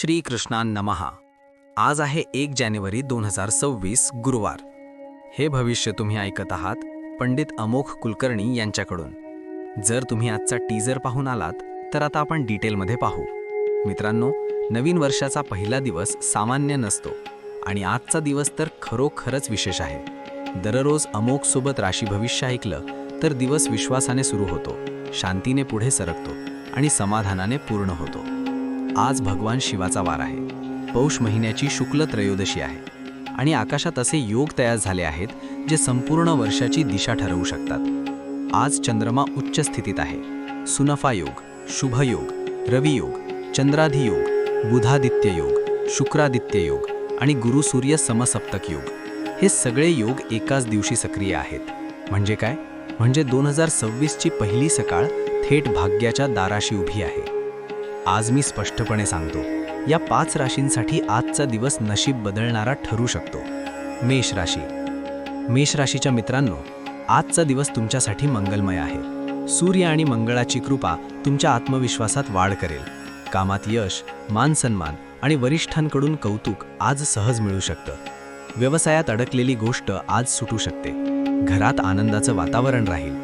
श्री कृष्णान नमहा. आज आहे 1 जानेवारी 2026 गुरुवार. हे भविष्य तुम्ही ऐकत आहात पंडित अमोघ कुलकर्णी यांच्याकडून. जर तुम्ही आजचा टीजर पाहून आलात तर आता आपण डिटेलमध्ये पाहू. मित्रांनो, नवीन वर्षाचा पहिला दिवस सामान्य नसतो आणि आजचा दिवस तर खरोखरच विशेष आहे. दररोज अमोघ सोबत राशी भविष्य ऐकलं तर दिवस विश्वासाने सुरू होतो, शांतीने पुढे सरकतो आणि समाधानाने पूर्ण होतो. आज भगवान शिवाचा वार आहे. पौष महिन्याची शुक्ल त्रयोदशी आहे आणि आकाशात असे योग तयार झाले आहेत जे संपूर्ण वर्षाची दिशा ठरवू शकतात. आज चंद्रमा उच्च स्थितीत आहे. सुनफा योग, शुभ योग, रवी योग, चंद्राधी योग, बुधादित्य योग, शुक्रादित्य योग आणि गुरु सूर्य समसप्तक योग, हे सगळे योग एकाच दिवशी सक्रिय आहेत. म्हणजे काय? म्हणजे 2026 ची पहिली सकाळ थेट भाग्याच्या दाराशी उभी आहे. आज मी स्पष्टपणे सांगतो, या 5 राशींसाठी आजचा दिवस नशीब बदलणारा ठरू शकतो. मेष राशी. मेष राशीच्या मित्रांनो, आजचा दिवस तुमच्यासाठी मंगलमय आहे. सूर्य आणि मंगळाची कृपा तुमच्या आत्मविश्वासात वाढ करेल. कामात यश, मानसन्मान आणि वरिष्ठांकडून कौतुक आज सहज मिळू शकतं. व्यवसायात अडकलेली गोष्ट आज सुटू शकते. घरात आनंदाचं वातावरण राहील.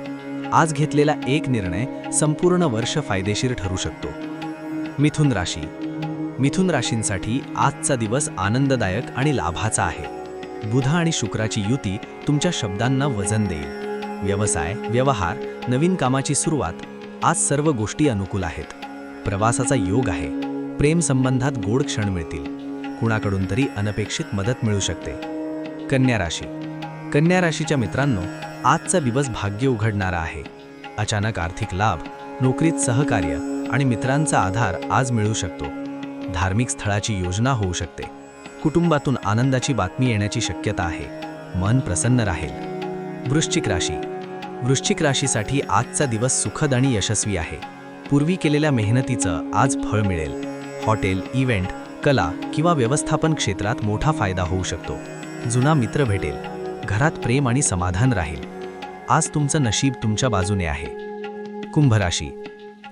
आज घेतलेला एक निर्णय संपूर्ण वर्ष फायदेशीर ठरू शकतो. मिथुन राशी. मिथुन राशींसाठी आजचा दिवस आनंददायक आणि लाभाचा आहे. बुध आणि शुक्राची युती तुमच्या शब्दांना वजन देईल. व्यवसाय, व्यवहार, नवीन कामाची सुरुवात, आज सर्व गोष्टी अनुकूल आहेत. प्रवासाचा योग आहे. प्रेम संबंधात गोड क्षण मिळतील. कुणाकडून तरी अनपेक्षित मदत मिळू शकते. कन्या राशी. कन्या राशीच्या मित्रांनो, आजचा दिवस भाग्य उघडणारा आहे. अचानक आर्थिक लाभ, नोकरीत सहकार्य आणि मित्रांचा आधार आज मिळू शकतो. धार्मिक स्थळाची योजना होऊ शकते. कुटुंबातून आनंदाची बातमी येण्याची शक्यता आहे. मन प्रसन्न राहील. वृश्चिक राशी. वृश्चिक राशीसाठी आजचा दिवस सुखद आणि यशस्वी आहे. पूर्वी केलेल्या मेहनतीचं आज फळ मिळेल. हॉटेल, इव्हेंट, कला किंवा व्यवस्थापन क्षेत्रात मोठा फायदा होऊ शकतो. जुना मित्र भेटेल. घरात प्रेम आणि समाधान राहील. आज तुमचं नशीब तुमच्या बाजूने आहे. कुंभ राशी.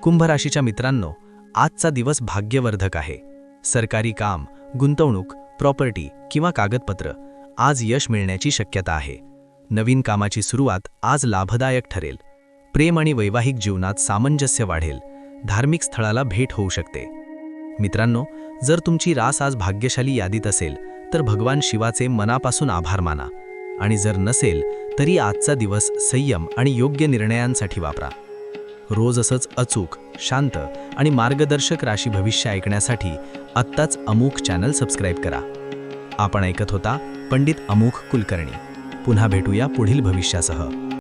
कुंभ राशीच्या मित्रांनो, आजचा दिवस भाग्यवर्धक आहे. सरकारी काम, गुंतवणूक, प्रॉपर्टी किंवा कागदपत्र, आज यश मिळण्याची शक्यता आहे. नवीन कामाची सुरुवात आज लाभदायक ठरेल. प्रेम आणि वैवाहिक जीवनात सामंजस्य वाढेल. धार्मिक स्थळाला भेट होऊ शकते. मित्रांनो, जर तुमची रास आज भाग्यशाली यादीत असेल तर भगवान शिवाचे मनापासून आभार माना, आणि जर नसेल तरी आजचा दिवस संयम आणि योग्य निर्णयांसाठी वापरा. रोज असंच अचूक, शांत आणि मार्गदर्शक राशी भविष्य ऐकण्यासाठी आत्ताच अमोघ चॅनल सबस्क्राईब करा. आपण ऐकत होता पंडित अमोघ कुलकर्णी. पुन्हा भेटूया पुढील भविष्यासह.